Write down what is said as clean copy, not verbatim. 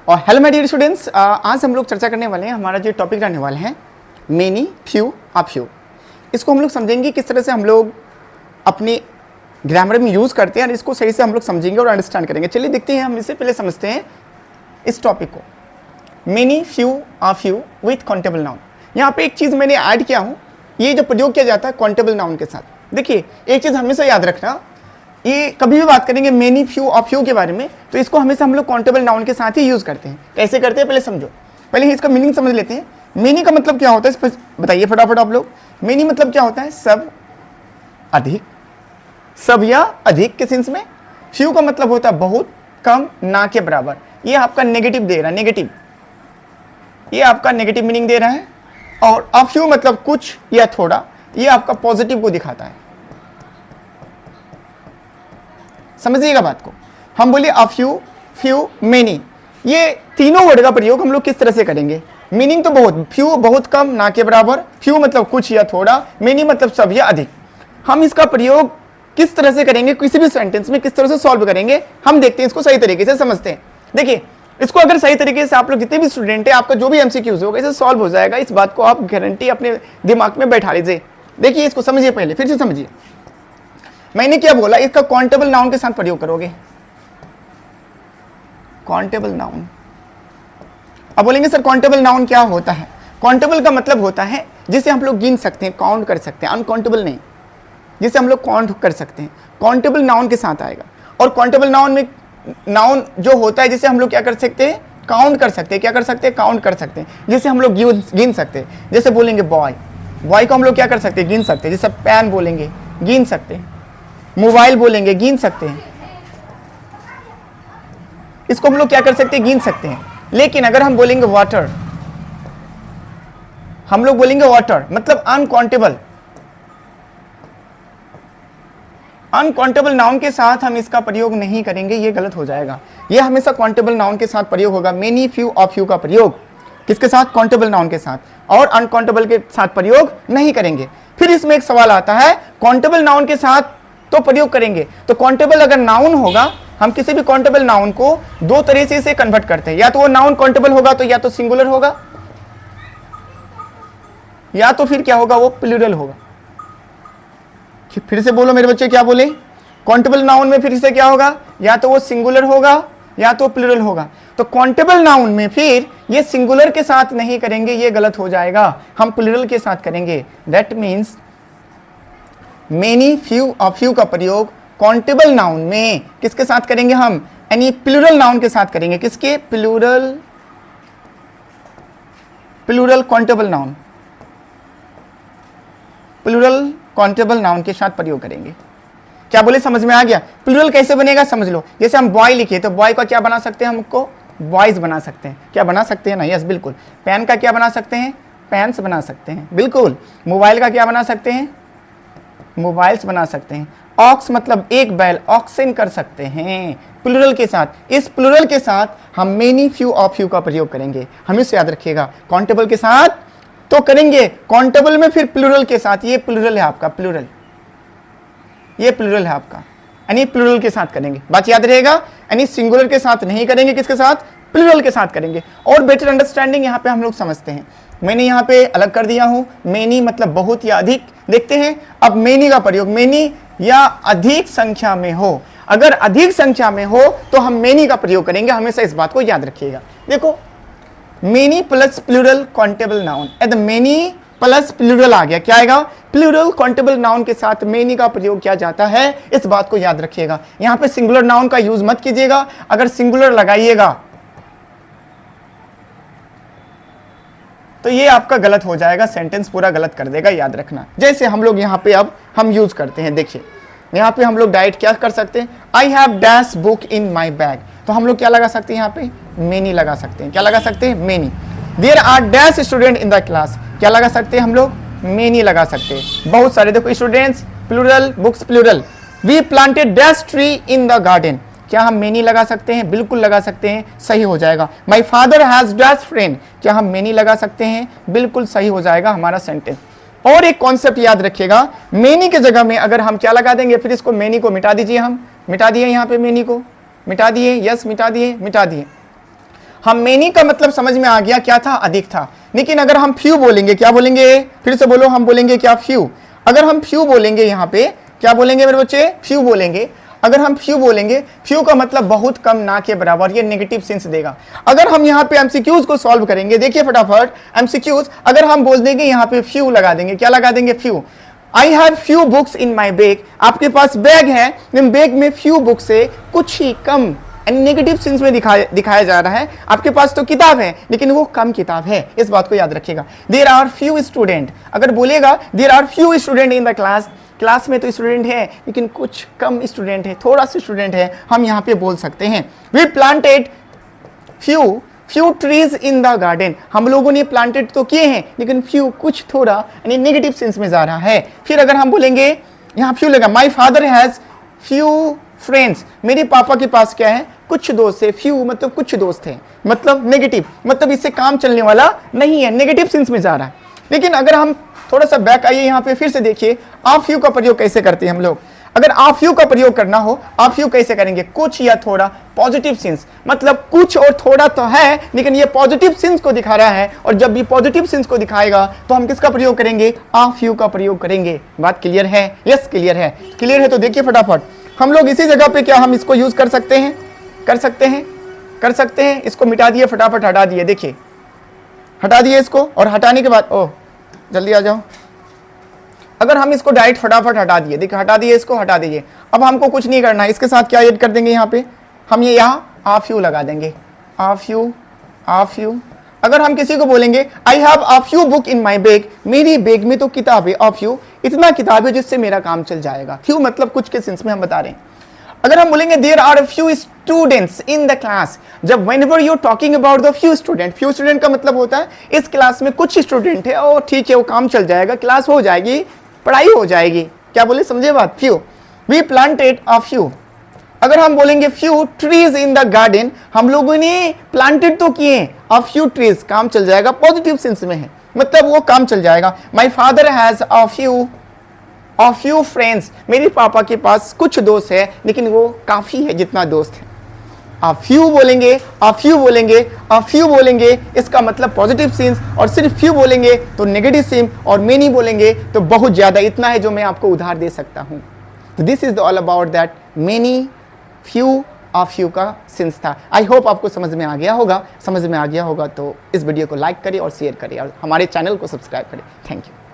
और hello my dear students, आज हम लोग चर्चा करने वाले हैं। हमारा जो टॉपिक रहने वाला है मेनी, फ्यू, अ फ्यू। इसको हम लोग समझेंगे किस तरह से हम लोग अपने ग्रामर में यूज़ करते हैं और इसको सही से हम लोग समझेंगे और अंडरस्टैंड करेंगे। चलिए देखते हैं, हम इससे पहले समझते हैं इस टॉपिक को। Many, few, a few with countable noun. यहाँ पे एक चीज़ मैंने ऐड किया हूँ, ये जो प्रयोग किया जाता है काउंटेबल नाउन के साथ। देखिए एक चीज़ हमेशा याद रखना, ये कभी भी बात करेंगे मेनी, फ्यू और फ्यू के बारे में, तो इसको हमेशा हम लोग काउंटेबल नाउन के साथ ही यूज़ करते हैं। कैसे करते हैं पहले समझो, पहले इसका मीनिंग समझ लेते हैं। मेनी का मतलब क्या होता है, इस पर बताइए फटाफट आप लोग। मेनी मतलब क्या होता है? सब, अधिक, सब या अधिक के सेंस में। फ्यू का मतलब होता है बहुत, कम, ना के बराबर। ये आपका नेगेटिव दे रहा है, नेगेटिव, ये आपका नेगेटिव मीनिंग दे रहा है। और अ फ्यू मतलब कुछ या थोड़ा, ये आपका पॉजिटिव को दिखाता है। समझिएगा बात को। हम बोलिए अ फ्यू, फ्यू, मेनी, ये तीनों वर्ड का प्रयोग हम लोग किस तरह से करेंगे। मीनिंग तो बहुत, फ्यू बहुत कम, ना के बराबर, फ्यू मतलब कुछ या थोड़ा, मेनी मतलब सब या अधिक। हम इसका प्रयोग किस तरह से करेंगे, किसी भी सेंटेंस में किस तरह से सॉल्व करेंगे, हम देखते हैं, इसको सही तरीके से समझते हैं। देखिए इसको अगर सही तरीके से आप लोग जितने भी स्टूडेंट है, आपका जो भी एमसीक्यूज होगा इसे सॉल्व हो जाएगा। इस बात को आप गारंटी अपने दिमाग में बैठा लीजिए। देखिए इसको समझिए, पहले फिर से समझिए। मैंने क्या बोला, इसका काउंटेबल नाउन के साथ प्रयोग करोगे। काउंटेबल नाउन, अब बोलेंगे सर काउंटेबल नाउन क्या होता है। काउंटेबल का मतलब होता है जिसे हम लोग गिन सकते हैं, काउंट कर सकते हैं। अनकाउंटेबल नहीं, जिसे हम लोग काउंट कर सकते हैं, काउंटेबल नाउन के साथ आएगा। और काउंटेबल नाउन में नाउन जो होता है जिसे हम लोग क्या कर सकते हैं, काउंट कर सकते हैं। क्या कर सकते हैं? काउंट कर सकते हैं, जिसे हम लोग गिन सकते हैं। जैसे बोलेंगे बॉय, बॉय को हम लोग क्या कर सकते हैं, गिन सकते हैं। जैसे पेन बोलेंगे, गिन सकते हैं। मोबाइल बोलेंगे, गिन सकते हैं। इसको हम लोग क्या कर सकते हैं, गिन सकते हैं। लेकिन अगर हम बोलेंगे वाटर, हम लोग बोलेंगे वाटर मतलब अनकाउंटेबल। अनकाउंटेबल नाउन के साथ हम इसका प्रयोग नहीं करेंगे, ये गलत हो जाएगा। ये हमेशा काउंटेबल नाउन के साथ प्रयोग होगा। मेनी, फ्यू और फ्यू का प्रयोग किसके साथ? काउंटेबल नाउन के साथ, और अनकाउंटेबल के साथ प्रयोग नहीं करेंगे। फिर इसमें एक सवाल आता है, काउंटेबल नाउन के साथ तो प्रयोग करेंगे, तो काउंटेबल अगर नाउन होगा, हम किसी भी काउंटेबल नाउन को दो तरह से इसे कन्वर्ट करते हैं। या तो वो नाउन काउंटेबल होगा तो या तो सिंगुलर होगा, या तो फिर क्या होगा, वो प्लूरल होगा। फिर से बोलो मेरे बच्चे, क्या बोले? काउंटेबल नाउन में फिर से क्या होगा, या तो वो सिंगुलर होगा या तो प्लूरल होगा। तो काउंटेबल नाउन में फिर ये सिंगुलर के साथ नहीं करेंगे, ये गलत हो जाएगा, हम प्लूरल के साथ करेंगे। दैट मीन्स मेनी, फ्यू और फ्यू का प्रयोग काउंटेबल नाउन में किसके साथ करेंगे हम, यानी प्लूरल नाउन के साथ करेंगे। किसके? Plural, plural countable noun, plural countable noun के साथ प्रयोग करेंगे। क्या बोले, समझ में आ गया? प्लूरल कैसे बनेगा समझ लो। जैसे हम बॉय लिखे तो बॉय का क्या बना सकते हैं, हमको बॉयज बना सकते हैं। क्या बना सकते हैं ना? यस बिल्कुल। पेन का क्या बना सकते हैं? पेन्स बना सकते हैं, बिल्कुल। मोबाइल का क्या बना सकते हैं? मोबाइल्स बना सकते हैं। ऑक्स मतलब एक बैल, ऑक्सन कर सकते हैं प्लूरल के साथ। इस प्लूरल के साथ हम मेनी, फ्यू और फ्यू का प्रयोग करेंगे। हमेशा याद रखिएगा, काउंटेबल के साथ तो करेंगे, काउंटेबल में फिर प्लूरल के साथ। ये प्लूरल है आपका, प्लूरल, ये प्लूरल है आपका, यानी प्लूरल के साथ करेंगे। बात याद रहेगा, यानी सिंगुलर के साथ नहीं करेंगे, किसके साथ? प्लूरल के साथ करेंगे। और बेटर अंडरस्टैंडिंग यहाँ पे हम लोग समझते हैं। मैंने यहाँ पे अलग कर दिया हूँ, मेनी मतलब बहुत या अधिक। देखते हैं अब मेनी का प्रयोग, मेनी या अधिक संख्या में हो। अगर अधिक संख्या में हो तो हम मेनी का प्रयोग करेंगे, हमेशा इस बात को याद रखिएगा। देखो many plus plural countable noun, at many plus plural आ गया, क्या आएगा? प्लूरल काउंटेबल नाउन के साथ मेनी का प्रयोग किया जाता है, इस बात को याद रखिएगा। यहां पे सिंगुलर नाउन का यूज मत कीजिएगा। अगर सिंगुलर लगाइएगा तो ये आपका गलत हो जाएगा, सेंटेंस पूरा गलत कर देगा, याद रखना। जैसे हम लोग यहाँ पे अब हम यूज करते हैं, देखिए यहाँ पे हम लोग डायरेक्ट क्या कर सकते हैं, I have dash book in my bag. तो हम लोग क्या लगा सकते हैं, यहाँ पे मेनी लगा सकते हैं। क्या लगा सकते हैं? Many. There are dash student in the class, क्या लगा सकते हैं हम लोग? मेनी लगा सकते हैं। बहुत सारे, देखो students plural, books plural. We planted dash tree in the garden, क्या हम मेनी लगा सकते हैं? बिल्कुल लगा सकते हैं, सही हो जाएगा। My father has dash friend, क्या हम मेनी लगा सकते हैं? बिल्कुल सही हो जाएगा हमारा सेंटेंस। और एक कॉन्सेप्ट याद रखिएगा, मेनी के जगह में अगर हम क्या लगा देंगे, फिर इसको मेनी को मिटा दीजिए, हम मिटा दिए यहाँ पे मेनी को, मिटा दिए, यस मिटा दिए, मिटा दिए। हम मेनी का मतलब समझ में आ गया, क्या था, अधिक था। लेकिन अगर हम फ्यू बोलेंगे, क्या बोलेंगे, फिर से बोलो, हम बोलेंगे क्या, फ्यू। अगर हम फ्यू बोलेंगे यहाँ पे, क्या बोलेंगे मेरे बच्चे, फ्यू बोलेंगे। अगर हम फ्यू बोलेंगे, फ्यू का मतलब बहुत कम, ना के बराबर, ये नेगेटिव सेंस देगा। अगर हम यहाँ पे एमसीक्यूज को सॉल्व करेंगे, देखिए फटाफट एमसीक्यूज, अगर हम बोल देंगे यहाँ पे फ्यू लगा देंगे, क्या लगा देंगे, few. I have few books in my bag, आपके पास बैग है, लेकिन बैग में फ्यू बुक्स है, कुछ ही कम, नेगेटिव सेंस में दिखाया जा रहा है। आपके पास तो किताब है लेकिन वो कम किताब है, इस बात को याद रखिएगा। देयर आर फ्यू स्टूडेंट, अगर बोलेगा there are few student in the class, class में तो स्टूडेंट है लेकिन कुछ कम स्टूडेंट है, थोड़ा सा स्टूडेंट है, हम यहाँ पे बोल सकते हैं we planted few trees in the garden, हम लोगों ने प्लांटेड तो किए हैं लेकिन फ्यू, कुछ थोड़ा, यानी नेगेटिव सेंस में जा रहा है। फिर अगर हम बोलेंगे, यहाँ फ्यू लगा, my father has few friends, मेरे पापा के पास क्या है, कुछ दोस्त है, फ्यू मतलब कुछ दोस्त है, मतलब नेगेटिव, मतलब इससे काम चलने वाला नहीं है, नेगेटिव सेंस में जा रहा है। लेकिन अगर हम थोड़ा सा बैक आइए, यहाँ पे फिर से देखिए आ फ्यू का प्रयोग कैसे करते हैं हम लोग। अगर आ फ्यू का प्रयोग करना हो, आ फ्यू कैसे करेंगे, कुछ या थोड़ा, पॉजिटिव सेंस, मतलब कुछ और थोड़ा तो है लेकिन ये पॉजिटिव सेंस को दिखा रहा है, और जब भी पॉजिटिव सेंस को दिखाएगा तो हम किसका प्रयोग करेंगे, आ फ्यू का प्रयोग करेंगे। बात क्लियर है, यस क्लियर है, क्लियर है। तो देखिए फटाफट हम लोग इसी जगह पे क्या हम इसको यूज कर सकते हैं, कर सकते हैं, इसको मिटा दिए, फटाफट हटा दिए, देखिए हटा दिए इसको, और हटाने के बाद, ओह जल्दी आ जाओ, अगर हम इसको डायरेक्ट फटाफट हटा दिए, देखिए हटा दिए, इसको हटा दीजिए। अब हमको कुछ नहीं करना है, इसके साथ क्या ऐड कर देंगे, यहाँ पे हम ये यहाँ आ फ्यू लगा देंगे, आ फ्यू। अगर हम किसी को बोलेंगे I have uh few book in my bag, मेरी बैग में तो किताब है, आ फ्यू, इतना किताब है जिससे मेरा काम चल जाएगा। फ्यू मतलब कुछ के सेंस में हम बता रहे हैं। अगर हम बोलेंगे there are few students in the class, जब whenever you talking about the few student का मतलब होता है इस क्लास में कुछ स्टूडेंट है, और ठीक है वो काम चल जाएगा, क्लास हो जाएगी, पढ़ाई हो जाएगी। क्या बोले, समझे बात, few. We planted a few. अगर हम बोलेंगे few trees in the garden, हम लोगों ने प्लांटेड तो किए, अ फ्यू ट्रीज, काम चल जाएगा, पॉजिटिव सेंस में है, मतलब वो काम चल जाएगा। My father has a few friends, मेरे पापा के पास कुछ दोस्त है लेकिन वो काफी है जितना दोस्त है। आ फ्यू बोलेंगे, इसका मतलब पॉजिटिव सेंस, और सिर्फ फ्यू बोलेंगे तो नेगेटिव सेंस, और मेनी बोलेंगे तो बहुत ज्यादा, इतना है जो मैं आपको उधार दे सकता हूं। तो this is all about that many, few, uh few का सेंस था। आई होप आपको समझ में आ गया होगा। तो इस वीडियो को लाइक करें और शेयर करें, और हमारे चैनल को सब्सक्राइब करें। Thank you.